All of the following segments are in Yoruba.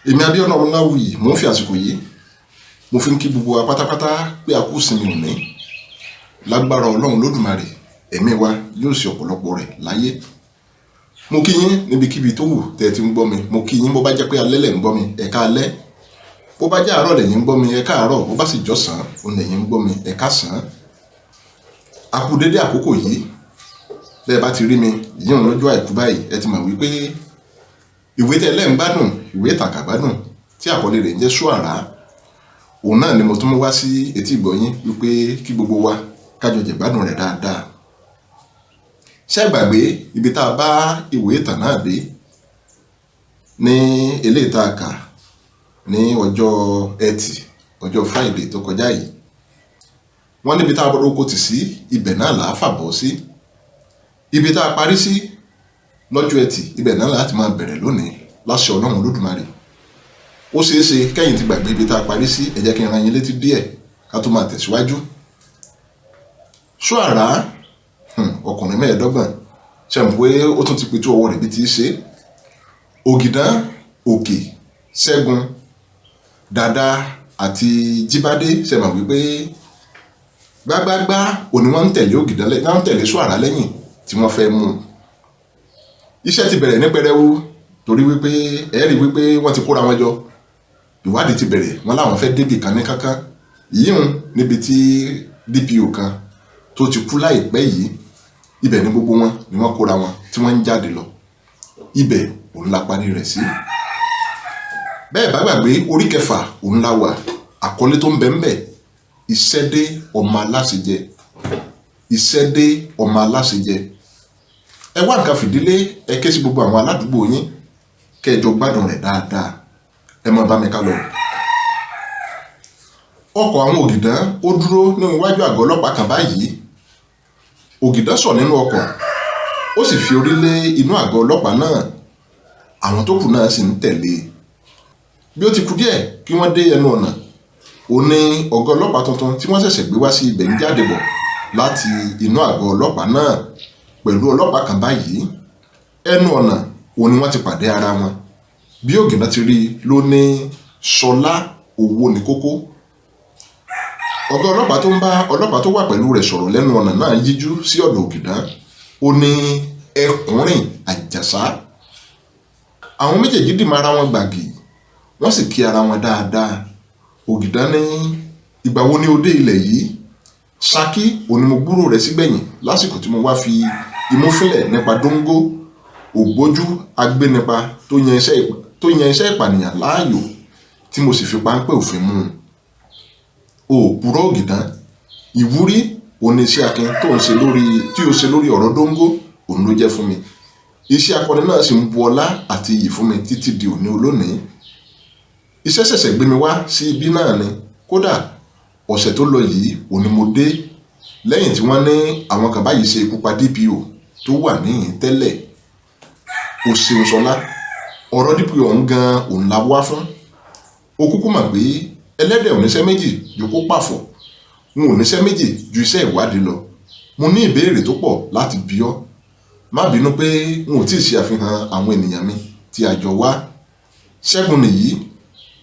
Èmi Abíọ́nà Ọláwuyì mo ń fi àsìkò yìí mo fi ń kí gbogbo wa pátápátá pé a kú sinmi òní lágbára Ọlọ́run lódùmarè ẹ̀mí wa yóò ṣe ọ̀pọ̀lọpọ̀ rẹ̀ láyé. Mo kí yín níbikíbi tó wù tẹ́ ti ń gbọ́ mi. Mo kí yín bó bá jẹ́ pé alẹ́ lẹ̀ ń gbọ́ mi ẹ káalẹ́, bó bá jẹ́ àárọ̀ lẹ̀yin ń gbọ́ mi ẹ káàárọ̀, bó bá sì jọ̀sán òun lẹ̀yin ń gbọ́ mi ẹ káàsán. A kú dédé àkókò yìí bẹ́ẹ̀ bá ti rí mi yíyan lọ́jọ́ àìkú báyìí ẹ ti mọ̀ wípé ìwé tẹ́lẹ̀ ń gbádùn, ìwé ìtàkà gbádùn tí àkọlé rẹ̀ ń jẹ́ Soara, òun náà ni mo tún mú wá sí etí ìgbọ̀yín wípé kí gbogbo wa kájọ jẹ gbádùn rẹ̀ dáadáa. Ṣé gbàgbé ibi tá a bá ìwé ìtàn náà dé ní eléyìí tá a kà ní ọjọ́ Ẹtì, ọjọ́ Friday tó kọjá yìí. Wọ́n níbi tá a bọ́dọ̀ kò tì sí ibẹ̀ náà là á fàbọ̀ sí. Ibi tá a parí sí lọ́jọ́ Ẹtì ibẹ̀ náà láti máa bẹ̀rẹ̀ lónìí láṣẹ Ọlọ́run Olódùmarè. Ó ṣeé ṣe kẹ́yìn ti gbàgbé ibi tá a parí sí, ẹ jẹ́ kí n ran yín létí díẹ̀ ká tó máa tẹ̀síwájú. Soara ọkùnrin mẹ́ẹ̀ẹ́dọ́gbọ̀n ṣe mọ̀ pé ó tún ti pitú ọwọ́ rẹ̀ bí ti ṣe. Ògìdán, Òkè, Ṣẹ́gun, Dàda àti Jíbádé ṣe mọ̀ wípé gbágbágbá òní wọ́n ń tẹ̀lé Ògìdán lẹ́yìn, wọ́n ń tẹ̀lé Soara lẹ́yìn tí wọ́n fẹ́ mú un. Iṣẹ́ ti bẹ̀rẹ̀ ní pẹrẹwu torí wípé ẹ rí wípé wọ́n ti kóra wọn jọ. Ìwádìí ti bẹ̀rẹ̀, wọ́n láwọn fẹ́ débì kan ní kankan yíyún níbi tí DPO kan tó ti kú láìpẹ́ yìí. Ibẹ̀ ni gbogbo wọn ni wọ́n kóra wọn tí wọ́n ń jáde lọ. Ibẹ̀ òun la parí rẹ̀ sí. Bẹ́ẹ̀ bá gbàgbé orí kẹfà òun la wà, àkọlé tó ń bẹ ń bẹ Ìṣẹ́dé ọmọ Aláṣejẹ. Ìṣẹ́dé ọmọ Aláṣejẹ. Ẹ wá nǹkan fìdílé, ẹ ké sí gbogbo àwọn aládùúgbò yín kẹjọ gbádùn rẹ̀ dáadáa. Ẹ máa bá mi ká lọ. Ọkọ̀ àwọn Ògìdán ó dúró ní iwájú àgọ́ ọlọ́pàá kan báyìí. Ògìdán sọ̀ nínú ọkọ̀ ó sì fi orí lé inú àgọ́ ọlọ́pàá náà. Àwọn tó kù náà sì ń tẹ̀lé. Bí ó ti kù díẹ̀ kí wọ́n dé ẹnu ọ̀nà, ó ní ọ̀gá ọlọ́pàá tuntun tí wọ́n ṣẹ̀ṣẹ̀ gbé wá sí ibẹ̀ ń jáde bọ̀ láti inú àgọ́ ọlọ́pàá náà pẹ̀lú ọlọ́pàá kan báyìí. Ẹnu ọ̀nà òun ni wọ́n ti pàdé ara wọn. Bí Ògìdán ti rí ló ní Ṣọlá owó ní kókó. Ọ̀gá ọlọ́pàá tó ń bá ọlọ́pàá tó wà pẹ̀lú rẹ̀ sọ̀rọ̀ lẹ́nu ọ̀nà náà yíjú sí ọ̀dọ̀ Ògìdán. Ó ní ẹkùnrin Àjàsá. Àwọn méjèèjì dì mọ́ ara wọn gbàgì, wọ́n sì kí ara wọn dáadáa. Ògìdán ní ìgbà wo ni o dé ilẹ̀ yìí? Ṣakí òní mo gbúrò rẹ̀ sígbẹ̀yìn lásìkò tí mo wá fi imú fílẹ̀ nípa dóńgó ògbójú agbénipa tó yan iṣẹ́ ìpànìyàn láàyò tí mo sì fi páńpẹ́ òfin mú un. Òpùrọ́ Ògìdán, ìwúrí òní iṣẹ́ akin tó ń ṣe lórí ọ̀rọ̀ dóńgó òun ló jẹ́ fún mi. Iṣẹ́ akọni náà sì ń bu ọlá àti iyì fún mi títí di òní olónìí. Iṣẹ́ ṣẹ̀ṣẹ̀ gbé mi wá sí ibi náà ni, kódà ọ̀sẹ̀ tó lọ yìí òní mo dé lẹ́yìn tí wọ́n ní àwọn kan báyìí ṣe ikú pa DPO tó wà níyìn tẹ́lẹ̀. O ṣeun Ṣọlá, ọ̀rọ̀ DPO ọ̀hún gan òun la wá fún. O kúkú mọ̀ pé ẹlẹ́dẹ̀ oníṣẹ́ méjì ju kó pàfọ̀, n ò níṣẹ́ méjì ju iṣẹ́ ìwádìí lọ. Mo ní ìbéèrè tó pọ̀ láti bi ọ́. Má bínú pé n ò tíì ṣe àfihàn àwọn ènìyàn mi tí a jọ wá. Ṣẹ́gun nìyí,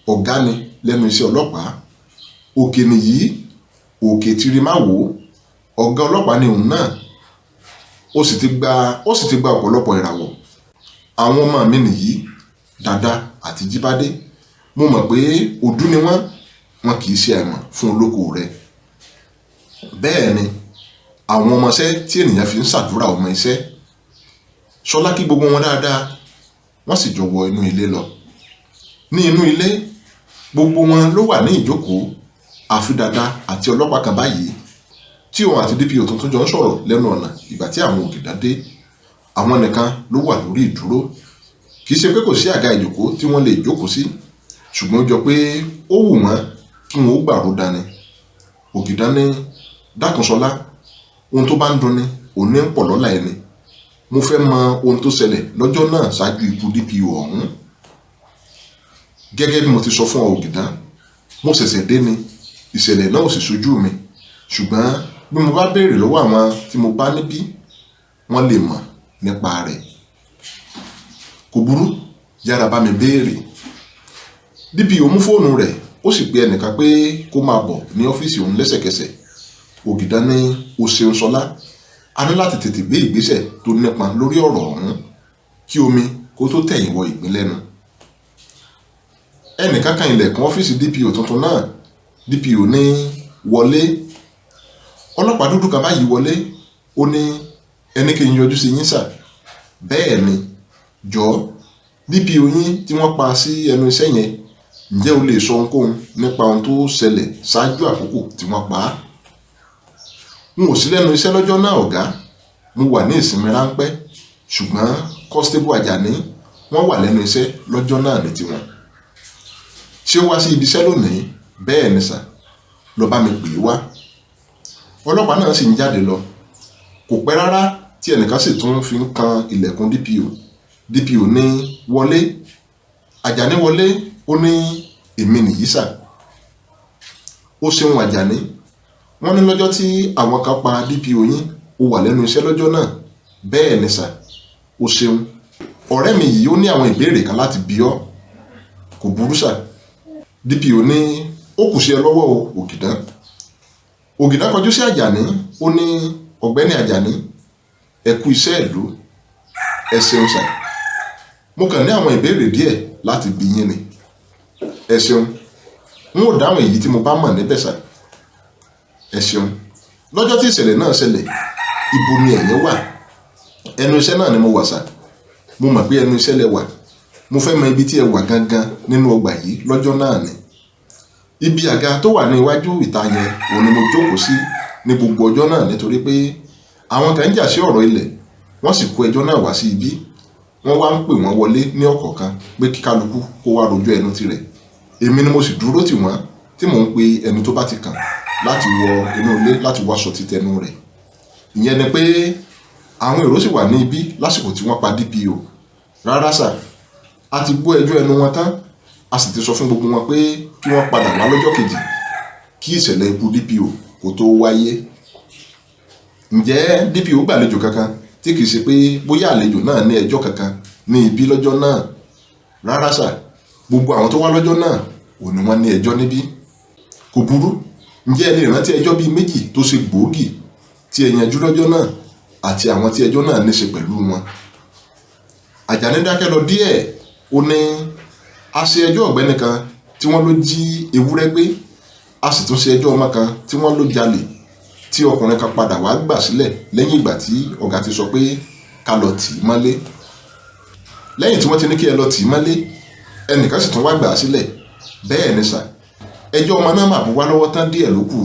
ọ̀gá ni lẹ́nu iṣẹ́ ọlọ́pàá. Òkè nìyí, Òkè tirimáwò, ọ̀gá ọlọ́pàá ni òun náà. Ó sì ti gba ọ̀pọ̀lọpọ̀ ìràwọ̀. Àwọn ọmọ mi nìyí, Dàda àti Jíbádé. Mo mọ̀ pé òdú ni wọ́n kì í ṣe àìmọ̀ fún olóko rẹ̀. Bẹ́ẹ̀ ni àwọn ọmọọṣẹ́ tí ènìyàn fi ń ṣàdúrà ọmọ iṣẹ́. Ṣọlá kí gbogbo wọn dáadáa, wọ́n sì jọ wọ inú ilé lọ. Ní inú ilé gbogbo wọn ló wà ní ìjókòó, àfi Dàda àti ọlọ́pàá kan báyìí tí òun àti DPO tuntun jọ ń sọ̀rọ̀ lẹ́nu ọ̀nà ìgbà tí àwọn Ògìdán dé. Àwọn nìkan ló wà lórí ìdúró. Kì í ṣe pé kò sí àga ìjókòó tí wọ́n lè jókòó sí, ṣùgbọ́n ó jọ pé ó wù wọ́n kí wọ́n ó gbàrú dání. Ògìdán ní dákun Ṣọlá, ohun tó bá ń dunni òun ní ń pọ̀ lọ́la ẹni. Mo fẹ́ mọ ohun tó ṣẹlẹ̀ lọ́jọ́ náà ṣáájú ikú DPO ọ̀hún. Gẹ́gẹ́ bí mo ti sọ fún ọ Ògìdán, mo ṣẹ̀ṣẹ̀ dé ni, ìṣẹ̀lẹ̀ náà ò sì ṣojú mi. Ṣùgbọ́n bí mo bá béèrè lọ́wọ́ àwọn tí mo bá níbí, wọ́n lè mọ̀ nípa rẹ̀. Kò burú, yára bá mi béèrè. DPO mú fóònù rẹ̀ ó sì pe ẹnìkan pé kó máa bọ̀ ní ọ́fíìsì òun lẹ́sẹ̀kẹsẹ̀. Ògìdán ní o ṣeun Ṣọlá, a ní láti tètè gbé ìgbésẹ̀ tó nípọn lórí ọ̀rọ̀ ọ̀hún kí omi kó tó tẹ̀yìn wọ ìgbín lẹ́nu. Ẹnìkan kan ilẹ̀kùn ọ́fíìsì DPO tuntun náà. DPO ní wọlé. Ọlọ́pàá dúdú kan báyìí wọlé. Ó ní ẹni kí n yọjú sí yín sà. Bẹ́ẹ̀ ni, jọ̀ọ́ DPO yín tí wọ́n pa sí ẹnu iṣẹ́ yẹn, ǹjẹ́ o lè sọ ohunkóhun nípa ohun tó ṣẹlẹ̀ ṣáájú àkókò tí wọ́n pa á? N ò sí lẹ́nu iṣẹ́ lọ́jọ́ náà ọ̀gá, mo wà ní ìsinmi ráńpẹ́, ṣùgbọ́n Constable Àjàní wọ́n wà lẹ́nu iṣẹ́ lọ́jọ́ náà ní tiwọn. Ṣé ó wá sí ibi iṣẹ́ lónìí? Bẹ́ẹ̀ ni sà, lọ bá mi pè é wá. Ọlọ́pàá náà sì ń jáde lọ. Kò pẹ́ rárá tí ẹnìkan sì tún fi ń kan ilẹ̀kùn DPO. DPO ní wọlé. Àjàní wọlé. Ó ní èmi nìyí sà. Ó ṣeun Àjàní, wọ́n ní lọ́jọ́ tí àwọn kan pa DPO yín ó wà lẹ́nu iṣẹ́ lọ́jọ́ náà. Bẹ́ẹ̀ ni sà. Ó ṣeun. Ọ̀rẹ́ mi yìí ó ní àwọn ìbéèrè kan láti bi ọ́. Kò burú sà. DPO ní ó kù sí ẹ lọ́wọ́ o Ògìdán. Ògìdán kọjú sí Àjàní. Ó ní ọ̀gbẹ́ni Àjàní, ẹ kú iṣẹ́ ìlú. Ẹ ṣeun sà. Mo kàn ní àwọn ìbéèrè díẹ̀ láti bi yín ni. Ẹ ṣeun. N ó dáhùn èyí tí mo bá mọ̀ níbẹ̀ sà. Ẹ ṣeun. Lọ́jọ́ tí ìṣẹ̀lẹ̀ náà ṣẹlẹ̀, ibo ni ẹ̀yin wà? Ẹnu iṣẹ́ náà ni mo wà sà. Mo mọ̀ pé ẹnu iṣẹ́ lẹ wà. Mo fẹ́ mọ ibi tí ẹ wà gangan nínú ọgbà yìí lọ́jọ́ náà ni. Ibi àga tó wà ní iwájú ìta yẹn òun ni mo jókòó sí ní gbogbo ọjọ́ náà nítorí pé àwọn kan ń jà sí ọ̀rọ̀ ilẹ̀, wọ́n sì kó ẹjọ́ náà wá sí ibi. Wọ́n wá ń pè wọ́n wọlé ní ọ̀kọ̀ọ̀kan pé kí kálukú kó wá rojọ́ ẹnu tirẹ̀. Èmi ni mo sì dúró tì wọ́n tí mò ń pe ẹni tó bá ti kàn láti wọ inú ilé láti wá sọ títẹnu rẹ̀. Ìyẹn ni pé àwọn èrò sì wà ní ibi lásìkò tí wọ́n pa DPO. Rárá sà, a ti gbọ́ ẹjọ́ ẹnu wọn tán, a sì ti sọ fún gbogbo wọn pé kí wọ́n padà wá lọ́jọ́ kejì kí ìṣẹ̀lẹ̀ ikú DPO kó tó wáyé. Ǹjẹ́ DPO gbàlejò kankan tí kìí ṣe pé bóyá àlejò náà ní ẹjọ́ kankan ní ibi lọ́jọ́ náà? Rárá sà, gbogbo àwọn tó wá lọ́jọ́ náà ò ní wọ́n ní ẹjọ́ níbí. Kò burú. Ǹjẹ́ ẹ lè rántí ẹjọ́ bíi méjì tó ṣe gbòógì tí ẹ yanjú lọ́jọ́ náà àti àwọn tí ẹjọ́ náà ní ṣe pẹ̀lú wọn? Àjàní dákẹ́ lọ díẹ̀. Ó ní a ṣe ẹjọ́ ọ̀gbẹ́ni kan tí wọ́n ló jí ewúrẹ́ gbé, a sì tún ṣe ẹjọ́ ọmọ kan tí wọ́n ló jalè tí ọkùnrin kan padà wá gbà sílẹ̀ lẹ́yìn ìgbà tí ọ̀gá ti sọ pé ká lọ tì í mọ́lé. Lẹ́yìn tí wọ́n ti ní kí ẹ lọ tì í mọ́lé, ẹnìkan sì tún wá gbà á sílẹ̀. Bẹ́ẹ̀ ni sà, ẹjọ́ ọmọ náà mà bú wá lọ́wọ́ tán díẹ̀ ló kù.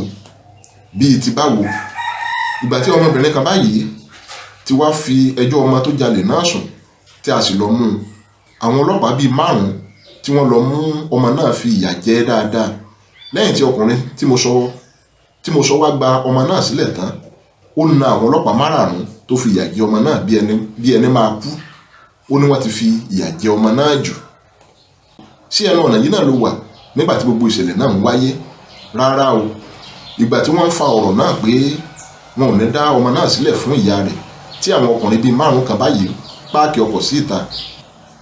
Bíi ti báwo? Ìgbà tí ọmọbìnrin kan báyìí ti wá fi ẹjọ́ ọmọ tó jalè náà sùn tí a sì lọ mú un. Àwọn ọlọ́pàá bíi 5 tí wọ́n lọ mú ọmọ náà fi ìyà jẹ dáadáa. Lẹ́yìn tí ọkùnrin tí mo sọ wá gba ọmọ náà sílẹ̀ tán, ó na àwọn ọlọ́pàá 5 tó fi ìyà jẹ ọmọ náà bí ẹni máa kú. Ó ní wọ́n ti fi ìyà jẹ ọmọ náà jù. Sí ẹnu ọ̀nà yìí náà ló wà nígbà tí gbogbo ìṣẹ̀lẹ̀ náà ń wáyé? Rárá o. Ìgbà tí wọ́n ń fa ọ̀rọ̀ náà pé wọn ò ní dá ọmọ náà sílẹ̀ fún ìyá rẹ̀, tí àwọn ọkùnrin bíi 5 kan báyìí páàkì ọkọ̀ sí ìta,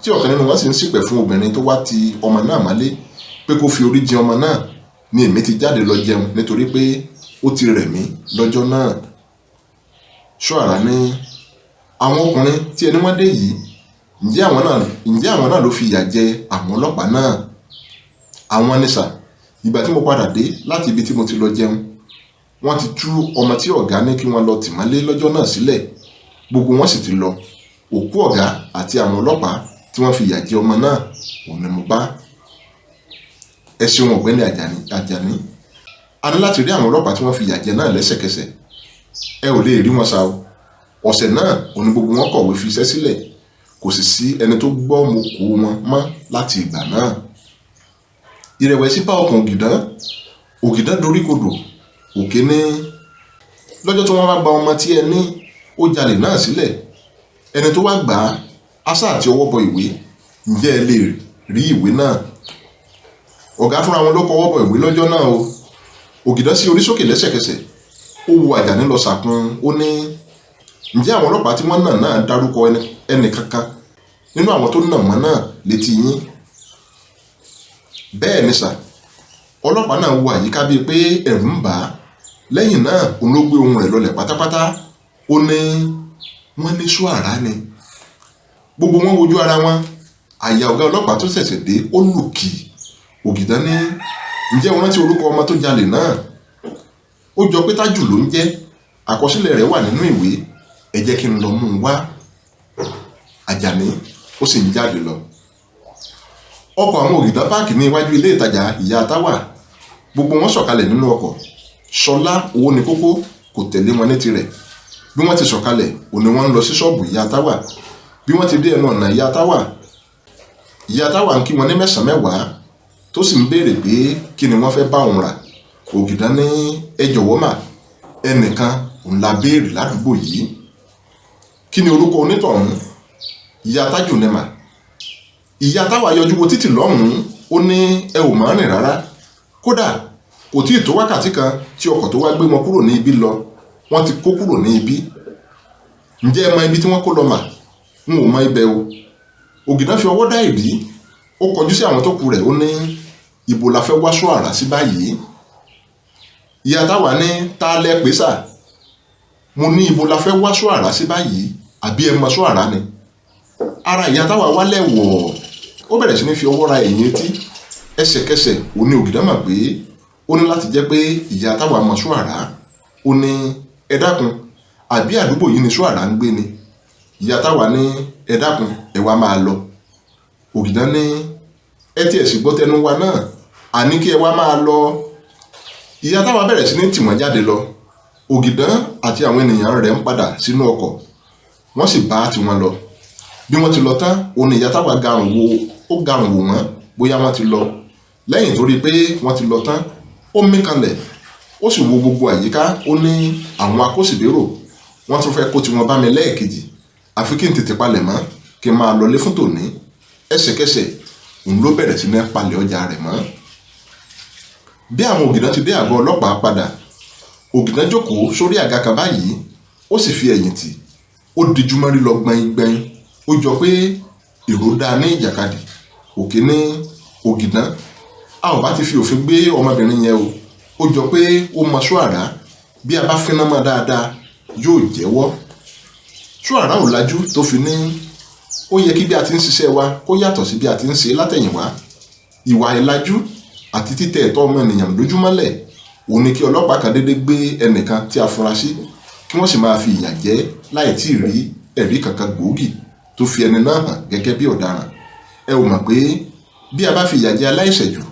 tí ọ̀kan nínú wọn sì ń ṣìpẹ̀ fún obìnrin tó wá ti ọmọ náà mọ́lé pé kó fi orí jẹ ọmọ náà, ni èmi ti jáde lọ jẹun nítorí pé ó ti rẹ̀ mí lọ́jọ́ náà. Soara ní àwọn ọkùnrin tí ẹni wọ́n dé yìí, ǹjẹ́ àwọn náà ló fi ìyà jẹ àwọn ọlọ́pàá náà? Àwọn ni sà. Ìgbà tí mo padà dé láti ibi tí mo ti lọ jẹun, wọ́n ti tú ọmọ tí ọ̀gá ní kí wọ́n lọ tì mọ́lé lọ́jọ́ náà sílẹ̀. Gbogbo wọn sì ti lọ. Òkú ọ̀gá àti àwọn ọlọ́pàá tí wọ́n fi ìyà jẹ ọmọ náà òun ni mo bá. Ẹ ṣeun ọ̀gbẹ́ni Àjàní. A ní láti rí àwọn ọlọ́pàá tí wọ́n fi ìyà jẹ náà lẹ́sẹ̀kẹsẹ̀. Ẹ ò lè rí wọn sá o. Ọ̀sẹ̀ náà òun ni gbogbo wọn kọ̀wé fi iṣẹ́ sílẹ̀. Kò sì sí ẹni tó gbọ́ mo kó wọn mọ́ láti ìgbà náà. Ìrẹ̀wẹ̀sì bá ọkàn Ògìdán. Ògìdán dorí kodò. Òkè ní lọ́jọ́ tí wọ́n bá gba ọmọ tí ẹ ní ó jalè náà sílẹ̀, ẹni tó wá gbà á sá àti ọwọ́ bọ ìwé. Ǹjẹ́ ẹ lè rí ìwé náà? Ọ̀gá fúnra wọn ló kọ ọwọ́ bọ ìwé lọ́jọ́ náà o. Ògìdán sí orí sókè lẹ́sẹ̀kẹsẹ̀. Ó wo Àjàní lọ sàkún. Ó ní ǹjẹ́ àwọn ọlọ́pàá tí wọ́n nà náà dárúkọ ẹnì kankan nínú àwọn tó nà wọ́n náà létí yín? bẹ́ẹ̀ ni sà, ọlọ́pàá náà wo àyíká bíi pé ẹ̀rù ń bà á. Lẹ́yìn náà òun ló gbé ohùn rẹ̀ lọlẹ̀ pátápátá. Ó ní wọ́n ní Soara ni. Gbogbo wọn wojú ara wọn. Àyà ọ̀gá ọlọ́pàá tó ṣẹ̀ṣẹ̀ dé ó lù kì. Ògìdán ní ǹjẹ́ o rántí orúkọ ọmọ tó jalè náà? Ó jọ pé Tájù ló ń jẹ́. Àkọsílẹ̀ rẹ̀ wà nínú ìwé. Ẹ jẹ́ kí n lọ mú un wá. Àjàní ó sì ń jáde lọ. Ọkọ̀ àwọn Ògìdán páàkì ní iwájú ilé ìtajà ìyá Táwà. Gbogbo wọn sọ̀kalẹ̀ nínú ọkọ̀. Ṣọlá owó ní kókó kò tẹ̀lé wọn ní tirẹ̀. Bí wọ́n ti sọ̀kalẹ̀ òní wọ́n ń lọ sí ṣọ́ọ̀bù ìyá Táwà. Bí wọ́n ti dé ẹnu ọ̀nà ìyá Táwà ń kí wọn ní mẹ́sàn-án mẹ́wàá tó sì ń béèrè pé kí ni wọ́n fẹ́ bá òun rà. Ògìdán ní ẹ jọ̀wọ́ mà, ẹnìkan òun la béèrè ládùúgbò yìí. Kí ni orúkọ onítọ̀hún? Ìyá Tájù ní mà. Ìyá Táwà yọjú wo títì lọ́hùn-ún. Ó ní ẹ ò máa rìn rárá. Kódà kò tí ì tó wákàtí kan tí ọkọ̀ tó wá gbé wọn kúrò ní ibi lọ. Wọ́n ti kó kúrò ní ibi. Ǹjẹ́ ẹ mọ ibi tí wọ́n kó lọ mà? N ò mọ ibẹ̀ o. Ògìdán fi ọwọ́ dá ìdí. Ó kọjú sí àwọn tó kù rẹ̀. Ó ní ibo la fẹ́ wá Soara sí báyìí? Ìyá Táwà ní ta lẹ pè sà? Mo ní ibo la fẹ́ wá Soara sí báyìí? Àbí ẹ mọ Soara ni? Ara ìyá Táwà wálẹ̀ wọ̀. Ó bẹ̀rẹ̀ sí ní fi ọwọ́ ra ẹ̀yìn etí. Ẹsẹ̀kẹsẹ̀ ó ní Ògìdán mọ̀ pé ó ní láti jẹ́ pé ìyá Táwà mọ Soara. Ó ní ẹ dákun, àbí àdúgbò yìí ni Soara ń gbé ni? Ìyá Táwà ní ẹ dákun, ẹ wá máa lọ. Ògìdán ní ẹ tí ẹ sì gbọ́ tẹnu wa náà, àní kí ẹ wá máa lọ. Ìyá Táwà bẹ̀rẹ̀ sí ní tì wọ́n jáde lọ. Ògìdán àti àwọn ènìyàn rẹ̀ ń padà sínú ọkọ̀. Wọ́n sì bá tiwọn lọ. Bí wọ́n ti lọ tán, òun ni ìyá Táwà garùn wò wọ́n bóyá wọ́n ti lọ. Lẹ́yìn tó rí pé wọ́n ti lọ tán, ó mí kanlẹ̀. Ó sì wo gbogbo àyíká. Ó ní àwọn akóṣìbérò wọ́n tún fẹ́ kó tiwọn bá mi lẹ́ẹ̀kejì. Àfi kí n tètè palẹ̀ mọ́ kí n máa lọlé fún tòní. Ẹsẹ̀kẹsẹ̀ òun ló bẹ̀rẹ̀ sí ní palẹ̀ ọjà rẹ̀ mọ́. Bí àwọn Ògìdán ti dé àgọ́ ọlọ́pàá padà, Ògìdán jókòó sórí àga kan báyìí. Ó sì fi ẹ̀yìn tì. Ó dijú mọ́rí lọ gbẹ̀ngbẹ̀ng. Ó jọ pé èrò dáa ní ìjàkadì. Òkè ní Ògìdán, a ò bá ti fi òfin gbé ọmọbìnrin yẹn o. Ó jọ pé ó mọ Soara. Bí a bá fínná mọ́ dáadáa yóò jẹ́wọ́. Soara ò lajú tó fi ní ó yẹ kí bí a ti ń ṣiṣẹ́ wa kó yàtọ̀ sí bí a ti ń ṣe látẹ̀yìnwá. Ìwà ìlajú àti títẹ̀ ẹ̀tọ́ ọmọ ènìyàn lójúmọ́lẹ̀ òun ni kí ọlọ́pàá kan dédé gbé ẹnìkan tí a fura sí kí wọ́n sì máa fi ìyà jẹ láì tí ì rí ẹ̀rí kankan gbòógì tó fi ẹni náà hàn gẹ́gẹ́ bí ọ̀daràn. Ẹ ò mọ̀ pé bí a bá fi ìyà jẹ aláìṣẹ̀ jù,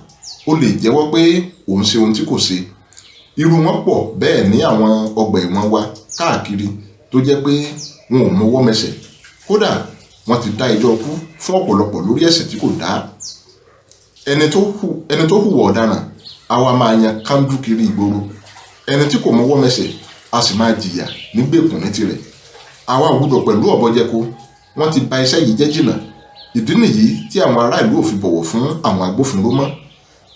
ó lè jẹ́wọ́ pé òun ṣe ohun tí kò ṣe. Irú wọn pọ̀ bẹ́ẹ̀ ní àwọn ọgbà ẹ̀wọ̀n wa káàkiri tó jẹ́ pé wọn ò mọwọ́ mẹsẹ̀. Kódà wọ́n ti dá ẹjọ́ kú fún ọ̀pọ̀lọpọ̀ lórí ẹ̀ṣẹ̀ tí kò dá. Ẹni tó hùwà ọ̀daràn a wá máa yan kándú kiri ìgboro. Ẹni tí kò mọwọ́ mẹsẹ̀ a sì máa jìyà nígbèkùn ní tirẹ̀. Àwa ò gbọdọ̀ pẹ̀lú ọ̀bọ̀jẹ̀kọ. Wọ́n ti bà iṣẹ́ yìí jẹ́ jìnnà. Ìdí nìyí tí àwọn ará ìlú ò fi bọ̀wọ̀ fún àwọn agbófinró mọ́.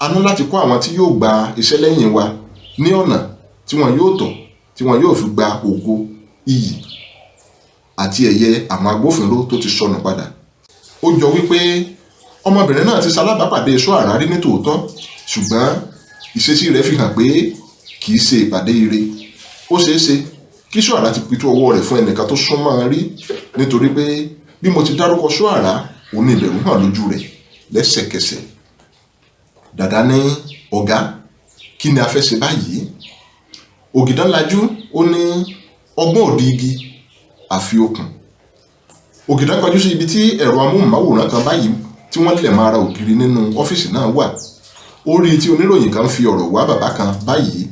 A ní láti kọ́ àwọn tí yóò gba iṣẹ́ lẹ́yìn wa ní ọ̀nà tí wọn yóò tọ̀, tí wọn yóò fi gba ògo, iyì àti ẹ̀yẹ àwọn agbófinró tó ti sọnù padà. Ó jọ wípé ọmọbìnrin náà ti ṣalábàápàdé Soara rí ní tòótọ́, ṣùgbọ́n ìṣesí rẹ̀ fi hàn pé kì í ṣe ìpàdé ire. Ó ṣeé ṣe kí Soara ti pitú ọwọ́ rẹ̀ fún ẹnìkan tó súnmọ́ rí, nítorí pé bí mo ti dárúkọ Soara, òun ní ìbẹ̀rù hàn lójú rẹ̀ lẹ́sẹ̀kẹsẹ̀. Dàdá ní ọ̀gá, kí ni a fẹ́ ṣe báyìí? Ògìdán lajú. Ó ní ọgbọ́n òdì igi àfi okùn. Ògìdán kọjú sí ibi tí ẹ̀rọ amóhùnmáwòrán kan báyìí tí wọ́n lẹ̀ máa ra ògiri nínú ọ́fíìsì náà wà. Ó rí tí oníròyìn kan fi ọ̀rọ̀ wá bàbá kan báyìí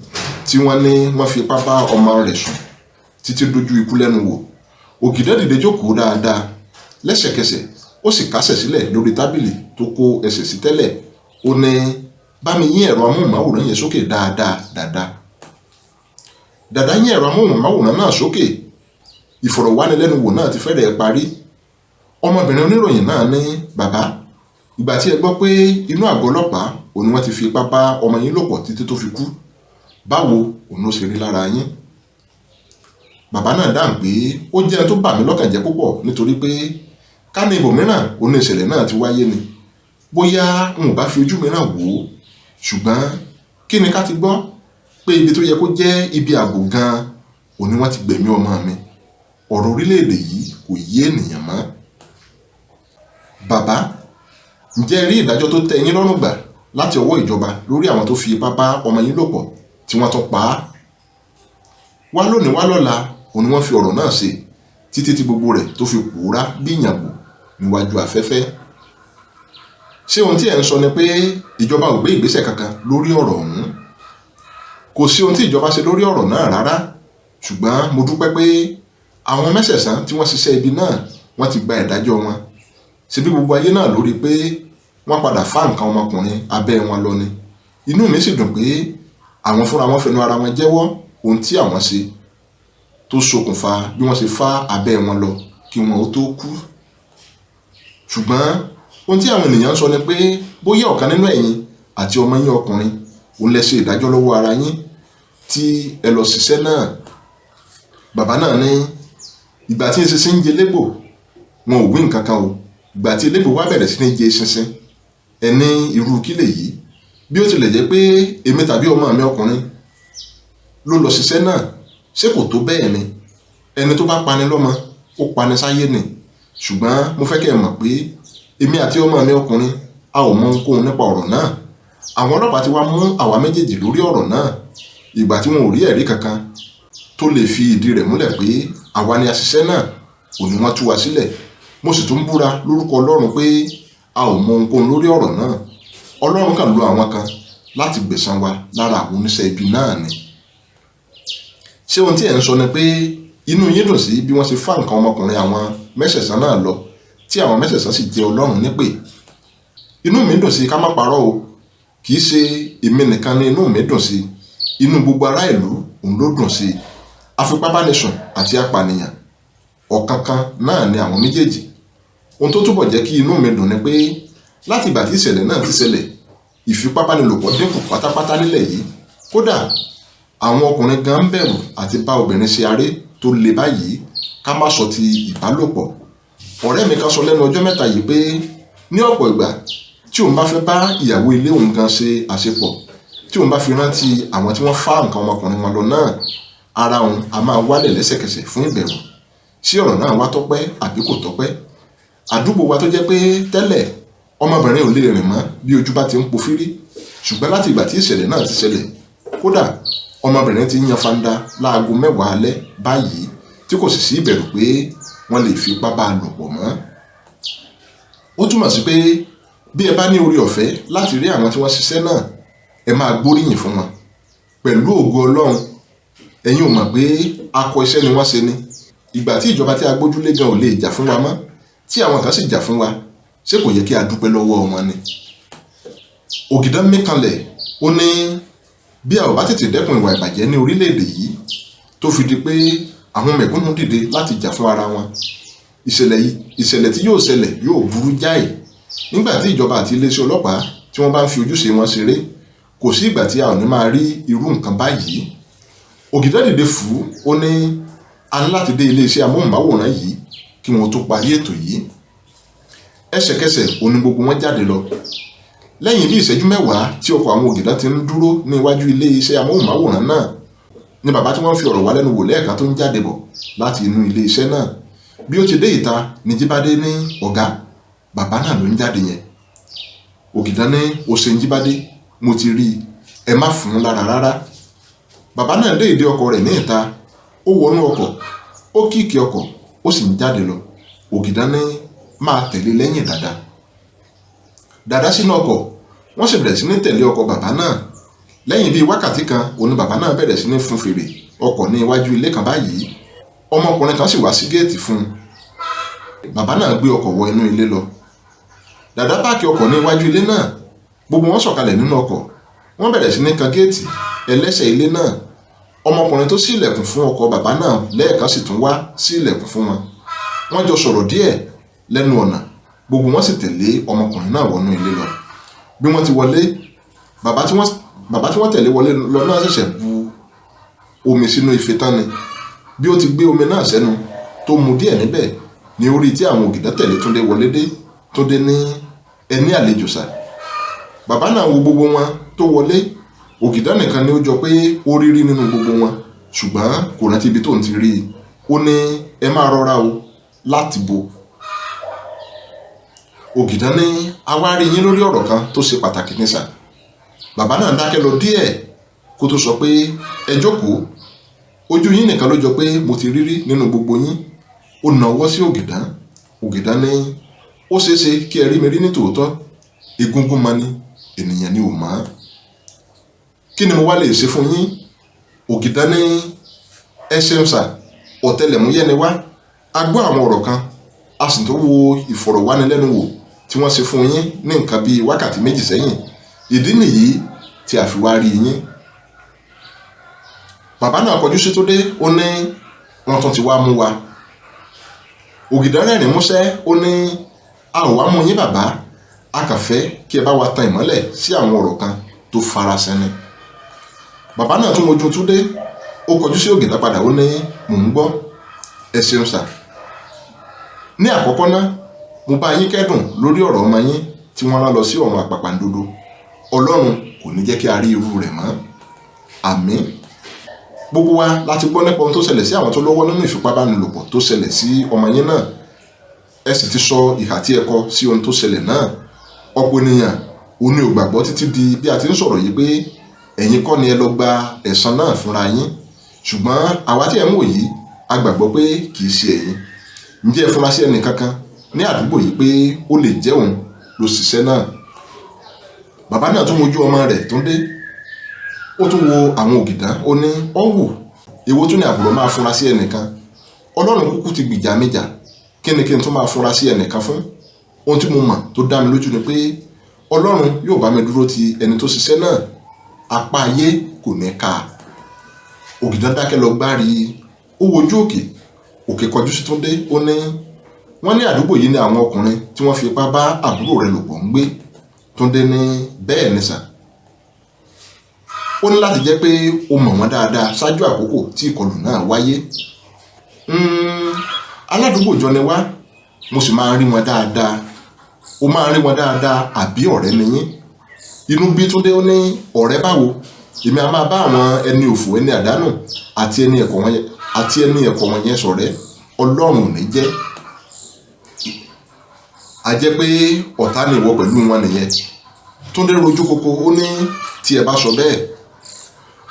tí wọ́n ní wọ́n fi ipá bá ọmọ rẹ̀ sùn títí dójú ikú lẹ́nu wò. Ògìdán dìde jókòó dáadáa. Lẹ́sẹ̀kẹsẹ̀ ó sì kásẹ̀ sílẹ̀ lórí tábìlì tó kó ẹsẹ̀ sí tẹ́lẹ̀. Ó ní bá mi yín ẹ̀rọ amóhùnmáwòrán yẹn sókè dáadáa. Dàdá yín ẹ̀rọ amóhùnmáwòrán náà sókè. Ìfọ̀rọ̀wánilẹ́nuwò náà ti fẹ́rẹ̀ẹ́ parí. Ọmọbìnrin oníròyìn náà ní bàbá, ìgbà tí ẹ gbọ́ pé inú àgọ́ ọlọ́pàá òun ni wọ́n ti fi ipá bá ọmọ yín lò pọ̀ títí tó fi kú, báwo òun ló ṣe rí lára yín? Bàbá náà dáhùn pé ó jẹ́ tó bà mí lọ́kàn jẹ́ púpọ̀, nítorí pé ká ní ibòmíràn òun ní ìṣẹ̀lẹ̀ náà ti wáyé ni. bóyá n ò bá fi ojú mìíràn wò ó, ṣùgbọ́n kí ni ká ti gbọ́ pé ibi tó yẹ kó jẹ́ ibi ààbò gan-an òní wọ́n ti gbẹ̀mí ọmọ mi. Ọ̀rọ̀ orílẹ̀-èdè yìí kò yé ènìyàn mọ́. Bàbá, ǹjẹ́ ẹ rí ìdájọ́ tó tẹ́ yín lọ́rùn gbà láti ọwọ́ ìjọba lórí àwọn tó fi ipá bá ọmọ yín lò pọ̀ tí wọ́n tún pa á? Wá lónìí wá lọ́la òní wọ́n fi ọ̀rọ̀ náà ṣe títí tí gbogbo rẹ̀ tó fi pòórá bí ìyàngbò níwájú afẹ́fẹ́. Ṣé ohun tí ẹ̀ ń sọ ni pé ìjọba ò gbé ìgbésẹ̀ kankan lórí ọ̀rọ̀ ọ̀hún? Kò sí ohun tí ìjọba ṣe lórí ọ̀rọ̀ náà rárá, ṣùgbọ́n mo dúpẹ́ pé àwọn mẹ́sẹ̀sán tí wọ́n ṣiṣẹ́ ibi náà wọ́n ti gba ìdájọ́ wọn. Ṣebí gbogbo ayé náà lórí pé wọ́n padà fá nǹkan ọmọkùnrin abẹ́ wọn lọ ni. Inú mi sì dùn pé àwọn fúnra wọn fẹnu ara wọn jẹ́wọ́ ohun tí àwọn ṣe tó ṣokùnfà bí wọ́n ṣe fá abẹ́ wọn lọ kí wọn ó tó kú. Ṣùgbọ́n ohun tí àwọn ènìyàn ń sọ ni pé bóyá ọ̀kan nínú ẹ̀yin àti ọmọ yín ọkùnrin òun lẹ ṣe ìdájọ́ lọ́wọ́ ara yín tí ẹ lọ ṣiṣẹ́ náà. Bàbá náà ní ìgbà tí eṣinṣin ń jẹ légbò wọn ò wí nǹkan kan o, ìgbà tí elégbò wá bẹ̀rẹ̀ sí ní jẹ eṣinṣin ẹ ní irú kí lèyí. Bí ó tilẹ̀ jẹ́ pé èmi tàbí ọmọ mi ọkùnrin ló lọ ṣiṣẹ́ náà, ṣé kò tó bẹ́ẹ̀ ni? Ẹni tó bá pani lọ́mọ ó pani sáyé ni. Ṣùgbọ́n mo fẹ́ kẹ́ ẹ mọ̀ pé èmi àti ọmọ mi ọkùnrin a ò mọ ohunkóhun nípa ọ̀rọ̀ náà. Àwọn ọlọ́pàá ti wá mú àwa méjèèjì lórí ọ̀rọ̀ náà ìgbà tí wọn ò rí ẹ̀rí kankan tó lè fi ìdí rẹ̀ múlẹ̀ pé àwa ni aṣiṣẹ́ náà, òní wọ́n tú wa sílẹ̀. Mo sì tún búra lórúkọ Ọlọ́run pé a ò mọ ohunkóhun lórí ọ̀rọ̀ náà. Ọlọ́run kàn lo àwọn kan láti gbẹ̀san wa lára àwọn oníṣẹ́ ibi náà ni. Ṣé ohun tí ẹ̀ ń sọ ni pé inú yín dùn sí bí wọ́n ṣe fá nǹkan ọmọkùnrin àwọn mẹ́sẹ̀sán náà lọ tí àwọn mẹ́sẹ̀sán sì jẹ́ Ọlọ́run nípè? Inú mi dùn sí ká má parọ́ o. Kì í ṣe èmi nìkan ni inú mi dùn sí, inú gbogbo ará ìlú òun ló dùn sí. Afipábánisùn àti apànìyàn ọ̀kankan náà ni àwọn méjèèjì. Ohun tó túbọ̀ jẹ́ kí inú mi dùn ni pé láti ìgbà tí ìṣẹ̀lẹ̀ náà ti ṣẹlẹ̀, ìfipábánilòpọ̀ dínkù pátápátá nílẹ̀ yìí. Kódà àwọn ọkùnrin gan ń bẹ̀rù àti bá obìnrin ṣe aré tó le báyìí, ká má sọ ti ìbálòpọ̀. Ọ̀rẹ́ mi kan sọ lẹ́nu ọjọ́ mẹ́ta yìí pé ní ọ̀pọ̀ ìgbà tí òun bá fẹ́ bá ìyàwó ilé òun gan ṣe àṣepọ̀, tí òun bá fi rántí àwọn tí wọ́n fá nǹkan ọmọkùnrin wọn lọ náà, ara òun a máa wálẹ̀ lẹ́sẹ̀kẹsẹ̀ fún ìbẹ̀rù. Ṣé ọ̀rọ̀ náà wá tọ́pẹ́ àbí kò tọ́pẹ́? Àdúgbò wa tó jẹ́ pé tẹ́lẹ̀ ọmọbìnrin ò lè rìn mọ́ bí ojú bá ti ń pofírí, ṣùgbọ́n láti ìgbà tí ìṣẹ̀lẹ̀ náà ti ṣẹlẹ̀, kódà ọmọbìnrin ti ń yan fanda láago 10 alẹ́ báyìí tí kò sì sí ìbẹ̀rù pé wọ́n lè fi ipá bá a lò pọ̀ mọ́. Ó túmọ̀ sí pé bí ẹ bá ní orí ọ̀fẹ́ láti rí àwọn tí wọ́n ṣiṣẹ́ náà, ẹ máa gbóríyìn fún wọn. Pẹ̀lú ògo Ọlọ́run, ẹ̀yin ò mọ̀ pé akọ iṣẹ́ ni wọ́n ṣe ni. Ìgbà tí ìjọba tí a gbójúlé gan ò lè jà fún wa mọ́, tí àwọn kan sì jà fún wa, ṣé kò yẹ kí a dúpẹ́ lọ́wọ́ wọn ni? Ògìdán mí kanlẹ̀, ó ní bí a ò bá tètè dẹ́kun ìwà ìbàjẹ́ ní orílẹ̀-èdè yìí tó fi di pé àwọn mẹ̀kúnnù dìde láti jà fún ara wọn, ìṣẹ̀lẹ̀ tí yóò ṣẹlẹ̀ yóò burú jáì. Nígbà tí ìjọba àti iléeṣẹ́ ọlọ́pàá tí wọ́n bá ń fi ojúṣe wọn ṣeré, kò sí ìgbà tí a ò ní máa rí irú nǹkan báyìí. Ògìdán dìde fù ú, ó ní a ní láti dé iléeṣẹ́ amóhùnmáwòrán yìí kí wọn tó parí ètò yìí. Ẹsẹ̀kẹsẹ̀ òní gbogbo wọn jáde lọ. Lẹ́yìn bí ìṣẹ́jú 10 tí ọkọ̀ àwọn Ògìdán ti ń dúró ní iwájú iléeṣẹ́ amóhùnmáwòrán náà ni bàbá tí wọ́n fi ọ̀rọ̀ wá lẹ́nu wò lẹ́ẹ̀kan tó ń jáde bọ̀ láti inú iléeṣẹ́ náà. Bí ó ti dé ìta ni Jíbádé ní ọ̀gá, bàbá náà ló ń jáde yẹn. Ògìdán ní ó ṣe ń Jíbádé, mo ti rí i, ẹ má fún un lára rárá. Bàbá náà dé ìdí ọkọ̀ rẹ̀ ní ìta, ó wọnú ọkọ̀, ó kíìkì ọkọ̀, ó sì ń jáde lọ. Ògìdán ní máa tẹ̀lé lẹ́yìn dàda sínú ọkọ̀. Wọ́n sì bẹ̀rẹ̀ sí ní tẹ̀lé ọkọ̀ bàbá náà. Lẹ́yìn bíi wákàtí kan, òun bàbá náà bẹ̀rẹ̀ sí ní fún fèrè ọkọ̀ ní iwájú ilé kan báyìí. Ọmọkùnrin kan sì wá sí géètì fún un. Bàbá náà gbé ọkọ̀ wọ inú ilé lọ. Dàda páàkì ọkọ̀ ní iwájú ilé náà. Gbogbo wọn sọ̀kalẹ̀ nínú ọkọ̀. Wọ́n bẹ̀rẹ̀ sí ní kan géètì ẹlẹ́sẹ̀ ilé náà. Ọmọkùnrin tó ṣí ilẹ̀kùn fún ọkọ̀ bàbá náà lẹ́ẹ̀kan sì tún wá sí ilẹ̀kùn fún wọn. Wọ́n jọ sọ̀rọ̀ díẹ̀ lẹ́nu ọ̀nà. Gbogbo wọn sì tẹ̀lé ọmọkùnrin náà wọnú ilé lọ. Bí wọ́n ti wọlé, bàbá tí wọ́n tẹ̀lé wọlé lọ náà ṣẹ̀ṣẹ̀ bu omi sínú ife tán ni. Bí ó ti gbé omi náà sẹ́nu tó mu díẹ̀ níbẹ̀ ni ó rí tí àwọn Ògìdán tẹ̀lé Túndé wọlé dé. Túndé ní ẹ ní àlejò sà. Bàbá náà wo gbogbo wọn tó wọlé. Ògìdán nìkan ni ó jọ pé ó rí nínú gbogbo wọn, ṣùgbọ́n kò rántí ibi tó ń ti rí i. Ó ní ẹ máa rọra o, láti bo. Ògìdán ní a wá rí yín lórí ọ̀rọ̀ kan tó ṣe pàtàkì ní sà. Bàbá náà dákẹ́ lọ díẹ̀ kó tó sọ pé ẹ jókòó. Ojú yín nìkan ló jọ pé mo ti rí nínú gbogbo yín. Ó na ọwọ́ sí Ògìdán. Ògìdán ní ó ṣeéṣe kí ẹ rí mi rí ní tòótọ́. Egungun mọ́ ni, ènìyàn ni ò mọ̀. Kí ni mo wá lè ṣe fún yín? Ògìdán ní ẹ ṣeun sà, ọ̀tẹlẹ̀múyẹ́ ni wá. A gbọ́ àwọn ọ̀rọ̀ kan, a sì tó wo ìfọ̀rọ̀wánilẹ́nuwò tí wọ́n ṣe fún yín ní nǹkan bíi wákàtí méjì sẹ́yìn. Ìdí nìyí tí a fi wá rí yín. Bàbá náà kọjú sí Túndé, ó ní wọ́n tún ti wá mú wa. Ògìdán rẹ́rìn músẹ́, ó ní a ò wá mú yín bàbá, a kàn fẹ́ kí ẹ bá wa tan ìmọ́lẹ̀ sí àwọn ọ̀rọ̀ kan tó farasin ni. Bàbá náà tún mojú Túndé, ó kọjú sí Ògìdán padà, ó ní mò ń gbọ́. Ẹ ṣeun sà. Ní àkọ́kọ́ náà, mo bá yín kẹ́dùn lórí ọ̀rọ̀ ọmọ yín tí wọ́n rán lọ sí ọ̀run àpàpàǹdodo. Ọlọ́run kò ní jẹ́ kí a rí irú rẹ̀ mọ́. Àmín. Gbogbo wa láti gbọ́ nípa ohun tó ṣẹlẹ̀ sí àwọn tó lọ́wọ́ nínú ìfipábánilòpọ̀ tó ṣẹlẹ̀ sí ọmọ yín náà. Ẹ sì ti sọ ìhà tí ẹ kọ sí ohun tó ṣẹlẹ̀ náà. Ọ̀pọ̀ ènìyàn ò ní ò gbàgbọ́ títí di bí a ti ń sọ̀rọ̀ yìí pé ẹ̀yin kọ́ ni ẹ lọ gba ẹ̀san náà fúnra yín. Ṣùgbọ́n àwa tí ẹ ń wò yìí, a gbàgbọ́ pé kì í ṣe ẹ̀yin. Ǹjẹ́ ẹ fura sí ẹnì kankan ní àdúgbò yìí pé ó lè jẹ́ òun ló ṣiṣẹ́ náà? Bàbá náà tún wojú ọmọ rẹ̀ Túndé. Ó tún wo àwọn Ògìdán, ó ní ọ̀wù èwo tún ní àbúrò máa fura sí ẹnìkan. Ọlọ́run kúkú ti gbìjà mi jà, kí ni kí n tún máa fura sí ẹnìkan fún? Ohun tí mo mọ̀ tó dá mi lójú ni pé Ọlọ́run yóò bá mi dúró ti ẹni tó ṣiṣẹ́ náà. Apá ayé kò ní ká. Ògìdán dákẹ́ lọ gbárí. Ó wojú òkè. Òkè kọjú sí Túndé, ó ní wọ́n ní àdúgbò yìí ni àwọn ọkùnrin tí wọ́n fi ipá bá àbúrò rẹ̀ lò pọ̀ ń gbé. Túndé ní bẹ́ẹ̀ ni sà. Ó ní láti jẹ́ pé ó mọ̀ wọ́n dáadáa ṣáájú àkókò tí ìkọlù náà wáyé. Aládùúgbò jọ ni wá, mo sì máa ń rí wọn dáadáa. Ó máa ń rí wọn dáadáa, àbí ọ̀rẹ́ ni yín? Inú bí Túndé, ó ní ọ̀rẹ́ báwo? Èmi a máa bá àwọn ẹni òfò, ẹni àdánù àti ẹni ẹ̀kọ́ wọn yẹn ṣọ̀rẹ́. Ọlọ́run ò ní jẹ́. A jẹ́ pé ọ̀tá ni ìwọ pẹ̀lú wọn nìyẹn. Túndé rojú koko, ó ní tí ẹ bá sọ bẹ́ẹ̀.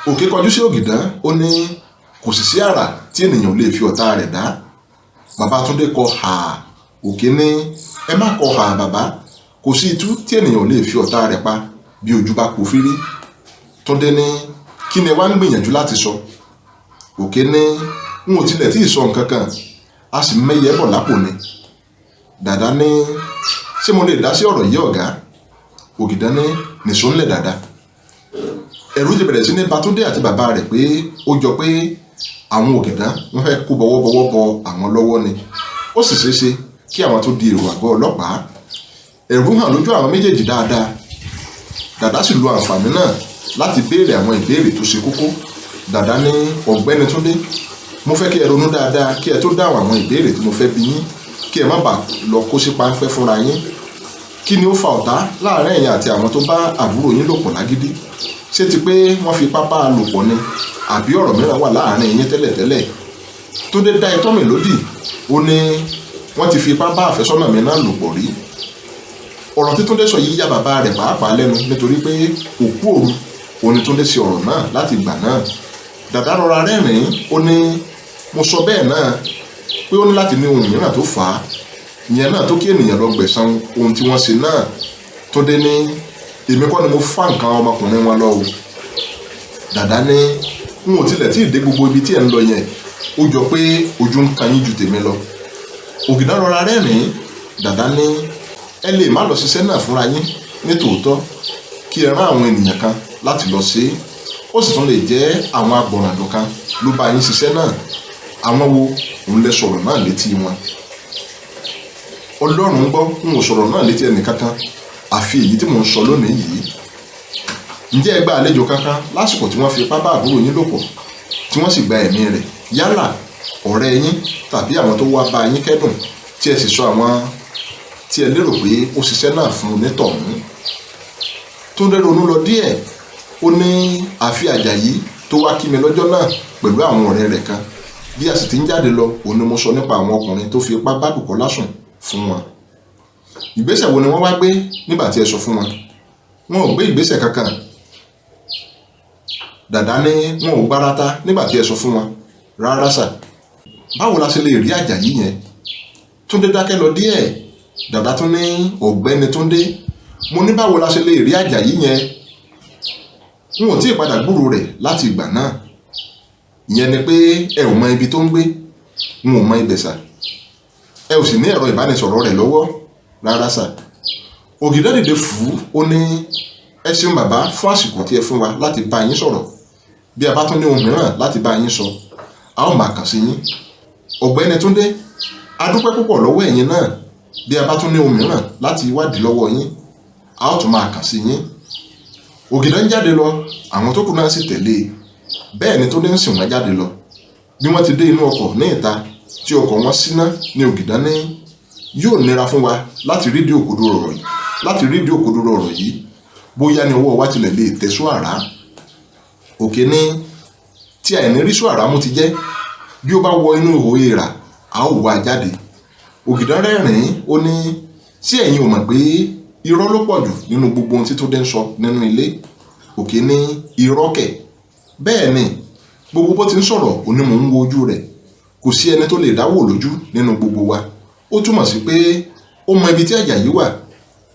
Òkè kọjú sí Ògìdán, ó ní kò sì sí àrà tí ènìyàn lè fi ọ̀tá rẹ̀ dá. Bàbá Túndé kọ hà. Òkè ní ẹ má kọ hà bàbá, kò sí itú tí ènìyàn lè fi ọ̀tá rẹ̀ pa bí ojú bá kò fírí. Túndé ní kí ni ẹ wá ń gbìyànjú láti sọ? Òkè ní n ò tilẹ̀ tí ì sọ nǹkan kan, a sì mẹ́yẹ bọ̀ lápò ni. Dàdá ní ṣé mo lè dá sí ọ̀rọ̀ yìí ọ̀gá? Ògìdán ní nìṣó ńlẹ̀ dàda. Ẹ̀rù ti bẹ̀rẹ̀ sí ní ba Túndé àti bàbá rẹ̀ pé ó jọ pé àwọn Ògìdán wọ́n fẹ́ kó bọwọ́bọwọ́ bọ àwọn lọ́wọ́ ni. Ó sì ṣeéṣe kí àwọn tó di èrò àgọ́ ọlọ́pàá. Ẹ̀rù hàn lójú àwọn méjèèjì dáadáa. Dàdá sì lo àǹfààní náà láti béèrè àwọn ìbéèrè tó ṣe kókó. Dàdá ní ọ̀gbẹ́ni Túndé, mo fẹ́ kí ẹ ronú dáadáa kí ẹ tó dáhùn àwọn ìbéèrè tí mo fẹ́ bi yín, kí ẹ má bàa lọ kó sí páńpẹ́ fúnra yín. Kí ni ó fa ọ̀tá láàárín ẹ̀yin àti àwọn tó bá àbúrò yín lò pọ̀ lágídí? Ṣé ti pé wọ́n fi ipá bá a lò pọ̀ ni, àbí ọ̀rọ̀ mìíràn wà láàárín yín tẹ́lẹ̀tẹ́lẹ̀? Túndé dá itọ́ mi lódì. Ó ní wọ́n ti fi ipá bá àfẹ́sọ́nà mi náà lò pọ̀ rí. Ọ̀rọ̀ tí Túndé sọ yìí yà bàbá rẹ̀ pàápàá lẹ́nu, nítorí pé òkú òru òun ni Túndé ṣe ọ̀rọ̀ náà láti ìgbà náà. Dàdá rọra rẹ́rìn-ín, ó ní mo sọ bẹ́ẹ̀ náà pé ó ní láti ní ohun mìíràn tó fà á. Ìyẹn náà tó kí ènìyàn lọ gbẹ̀san ohun tí wọ́n ṣe náà. Túndé ní èmi kọ́ ni mo fà nǹkan ọmọkùnrin wọn lọ o. Dàdá ní n ò tilẹ̀ tí ì dé gbogbo ibi tí ẹ̀ ń lọ yẹn, ó jọ pé ojú ń kan yín ju tèmi lọ. Ògìdán rọra rẹ́rìn-ín. Dàdá ní ẹ lè má lọ ṣiṣẹ́ náà fúnra yín ní tòótọ́, kí ẹ rán àwọn ènìyàn kan láti lọ ṣe é. Ó sì tún lè jẹ́ àwọn agbọ̀nràndùn kan ló bá yín ṣiṣẹ́ náà. Àwọn wo òun lẹ sọ̀rọ̀ náà létí wọn? Ọlọ́run ń gbọ́, n ò sọ̀rọ̀ náà létí ẹnì kankan àfi èyí tí mò ń sọ lónìí yìí. Ǹjẹ́ ẹ gba àlejò kankan lásìkò tí wọ́n fi ipá bá àbúrò yín lò pọ̀ tí wọ́n sì gba ẹ̀mí rẹ̀? Yálà ọ̀rẹ́ yín tàbí àwọn tó wá bá yín kẹ́dùn tí ẹ sì sọ àwọn tí ẹ lérò pé ó ṣiṣẹ́ náà fún onítọ̀hún. Túndé ronú lọ díẹ̀, ó ní àfi Àjàyí tó wá kí mi lọ́jọ́ náà pẹ̀lú àwọn ọ̀rẹ́ rẹ̀ kan. Bí a sì ti ń jáde lọ, òun ni mo sọ nípa àwọn ọkùnrin tó fi ipá bá Bùkọ́lá sùn fún wọn. Ìgbésẹ̀ wo ni wọ́n wá gbé nígbà tí ẹ sọ fún wọn? Wọn ò gbé ìgbésẹ̀ kankan. Dàdá ní wọn ò gbárata nígbà tí ẹ sọ fún wọn. Rárá sà. Báwo la ṣe lè rí Àjàyí yẹn? Túndé dákẹ́ lọ díẹ̀. Dàdá tún ní ọ̀gbẹ́ni Túndé, mo ní báwo la ṣe lè rí Àjàyí yẹn? N ò tí ì padà gbúrò rẹ̀ láti ìgbà náà. Ìyẹn ni pé ẹ ò mọ ibi tó ń gbé. N ò mọ ibẹ̀ sà. Ẹ ò sì ní ẹ̀rọ ìbánisọ̀rọ̀ rẹ̀ lọ́wọ́. Rárá sà. Ògìdán dìde fù ú, ó ní ẹ ṣeun bàbá fún àsìkò tí ẹ fún wa láti bá yín sọ̀rọ̀. Bí a bá tún ní ohun mìíràn láti bá yín sọ, a ó máa kàn sí yín. Ọ̀gbẹ́ni Túndé, a dúpẹ́ púpọ̀ lọ́wọ́ ẹ̀yin náà. Bí a bá tún ní ohun mìíràn láti wádìí lọ́wọ́ yín, a ó tún máa kàn sí yín. Ògìdán jáde lọ, àwọn tó kù náà sì tẹ̀lé e. Bẹ́ẹ̀ ni Túndé ń sìn wọ́n jáde lọ. Bí wọ́n ti dé inú ọkọ̀ ní ìta tí ọkọ̀ wọn síná ni Ògìdán ní yóò nira fún wa láti rídìí òkodoro ọ̀rọ̀ yìí bóyá ní ọwọ́ wa tilẹ̀ lè tẹ̀ Soara. Òkè ní tí àìní rí Soara mú ti jẹ́, bí ó bá wọ inú ihò èèrà a ó wá jáde. Ògìdán rẹ́rìn-ín, ó ní sí ẹ̀yin ò mọ̀ pé irọ́ ló pọ̀ jù nínú gbogbo ohun tí Túndé ń sọ nínú ilé. Òkè ní irọ́ kẹ̀. Bẹ́ẹ̀ ni gbogbo bó ti ń sọ̀rọ̀ òní mò ń wo ojú rẹ̀. Kò sí ẹni tó lè dáwò lójú nínú gbogbo wa. Ó túmọ̀ sí pé ó mọ ibi tí Àjàyí wà.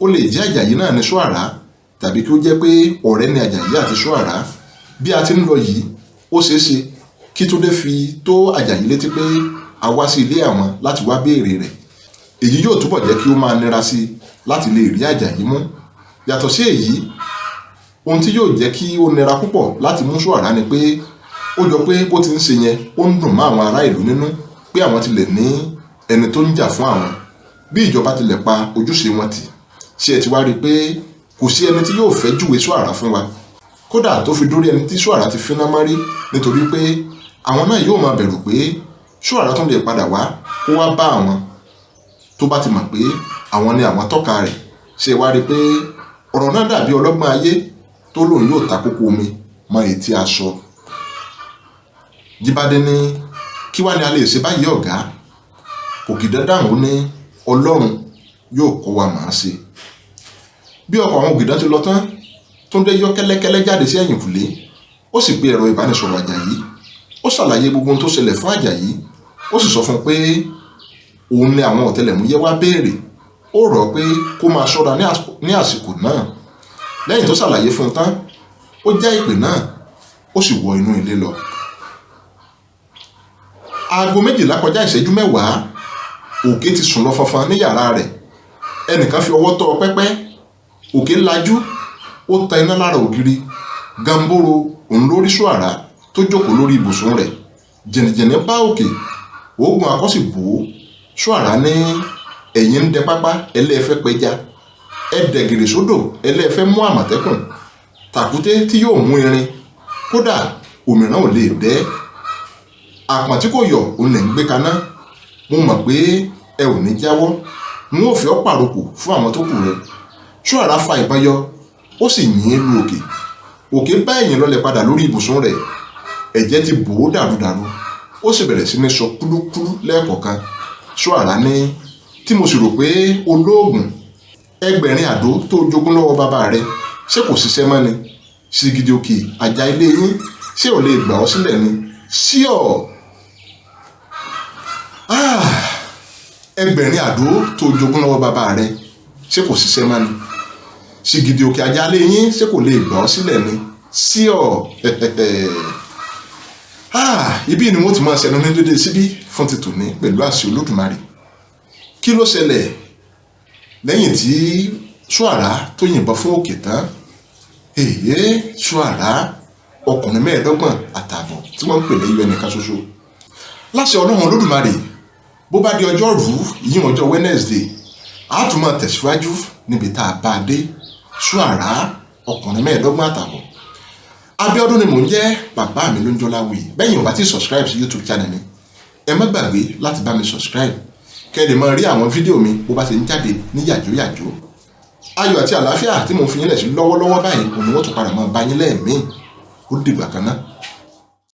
Ó lè jẹ́ Àjàyí náà ní Soara, tàbí kí ó jẹ́ pé ọ̀rẹ́ ni Àjàyí àti Soara. Bí a ti ń lọ yìí, ó ṣeé ṣe kí Túndé fi tó Àjàyí létí pé a wá sí ilé àwọn láti wá béèrè rẹ̀. Èyí yóò túbọ̀ jẹ́ kí ó máa nira sí i láti lè rí Àjàyí mú. Yàtọ̀ sí èyí, ohun tí yóò jẹ́ kí ó nira púpọ̀ láti mú Soara ni pé ó jọ pé bó ti ń ṣe yẹn ó ń dùn mọ́ àwọn ará ìlú nínú pé àwọn tilẹ̀ ní ẹni tó ń jà fún àwọn. Bí ìjọba tilẹ̀ pa ojúṣe wọn tì, ṣé ẹ ti wá rí i pé kò sí ẹni tí yóò fẹ́ júwe Soara fún wa. Kódà tó fi dórí ẹni tí Soara ti finá mọ́rí, nítorí pé àwọn náà yóò máa bẹ̀rù pé Soara tún lè padà wá kó wá bá àwọn tó bá ti mọ̀ pé àwọn ni àwọn tọ́ka rẹ̀. Ṣé ẹ wá rí i pé ọ̀rọ̀ náà dàbí ọlọ́gbọ́n ayé tó lóun yóò ta kókó omi mọ etí aṣọ. Jíbádé ní kí wá ni a lè ṣe báyìí ọ̀gá? Ògìdán dáhùn ní Ọlọ́run yóò kọ́ wa máa ṣe. Bí ọkọ̀ àwọn Ògìdán ti lọ tán, Túndé yọ kẹ́lẹ́kẹ́lẹ́ jáde sí ẹ̀yìnkùlé. Ó sì pe ẹ̀rọ ìbánisọ̀rọ̀ Àjàyí. Ó ṣàlàyé gbogbo ohun tó ṣẹlẹ̀ fún Àjàyí. Ó sì sọ fún un pé òun ni àwọn ọ̀tẹlẹ̀múyẹ́ wá béèrè. Ó rọ̀ pé kó máa ṣọ́ra ní àsìkò náà. Lẹ́yìn tó ṣàlàyé fún un tán, ó já ìpè náà, ó sì wọ inú ilé lọ. Aago 12 kọjá ìṣẹ́jú 10, Òkè ti sùn lọ fọnfọn ní yàrá rẹ̀. Ẹnìkan fi ọwọ́ tọ́ pẹ́pẹ́. Òkè lajú, ó ta iná lára ògiri. Gamboro òun lórí Soara tó jókòó lórí ibùsùn rẹ̀. Jẹ̀nìjẹ̀nì bá Òkè, oògùn akọ́sì bò ó. Soara ní ẹ̀yin ń dẹ pápá ẹlẹ́ẹ̀fẹ́ pẹja, ẹ dẹ̀gìrì sódò ẹlẹ́ẹ̀fẹ́ mú àmọ̀tẹ́kùn, tàkúté tí yóò mú irin, kódà òmíràn ò lè dẹ́. Àpọ̀n tí kò yọ̀ òun lè ń gbé kaná. Mo mọ̀ pé ẹ ò ní jáwọ́. N ó fi ọ́ pàrokò fún àwọn tó kù rẹ̀. Soara fa ìbọn yọ, ó sì yìn lu Òkè. Òkè bá ẹ̀yìn lọlẹ̀ padà lórí ibùsùn rẹ̀. Ẹ̀jẹ̀ ti bò ó dàrúdàrú. Ó sì bẹ̀rẹ̀ sí ní sọ kúlúkúlú lẹ́ẹ̀kọ̀ọ̀kan. Soara ní tí mo sì rò pé olóògùn ẹgbẹ̀rin àdó tó jogún lọ́wọ́ bàbá rẹ̀ ṣé kò ṣiṣẹ́ mọ́ ni? Ṣìgìdì Òkè àjà ilé yín ṣé ò lè gbà ọ́ sílẹ̀ ni? Ṣíọ̀ ẹgbẹ̀rin àdó tó jogún lọ́wọ́ bàbá rẹ̀ ṣé kò ṣiṣẹ́ mọ́ ni? Ṣìgìdì Òkè àjà ilé yín ṣé kò lè gbà ọ́ sílẹ̀ ni? Ṣíọ̀ ibi ni wọ́n ti máa ṣẹnu ní dédé síbí fún ti tòní pẹ̀lú àṣẹ Olódùmarè. Kí ló ṣẹlẹ̀ lẹ́yìn tí Soara tó yìnbọn fún Òkè tán? Soara ọkùnrin 25 àtààbọ̀ tí wọ́n ń pè lẹ́yìn ẹnìkan ṣoṣo. Láṣẹ Ọlọ́run Olódùmarè, bó bá di ọjọ́rú yíyan ọjọ́ Wednesday, a tún máa tẹ̀síwájú níbi tá a bá a dé. Soara ọkùnrin 25 àtààbọ̀. Abíọ́dún ni mò ń jẹ́, bàbá mi ló ń jọláwé. Bẹ́yìn ò bá ti subscribe sí YouTube channel mi, ẹ má gbàgbé láti bá mi subscribe. kẹ́ lè máa rí àwọn fídíò mi bó bá ṣe ń jáde ní yàjóyàjó. Ayọ̀ àti àlàáfíà tí mo fi yín lẹ̀ sí lọ́wọ́lọ́wọ́ báyìí òun ni wọ́n tún padà máa bá yín lẹ́ẹ̀mí. Ó dìgbà kan náà.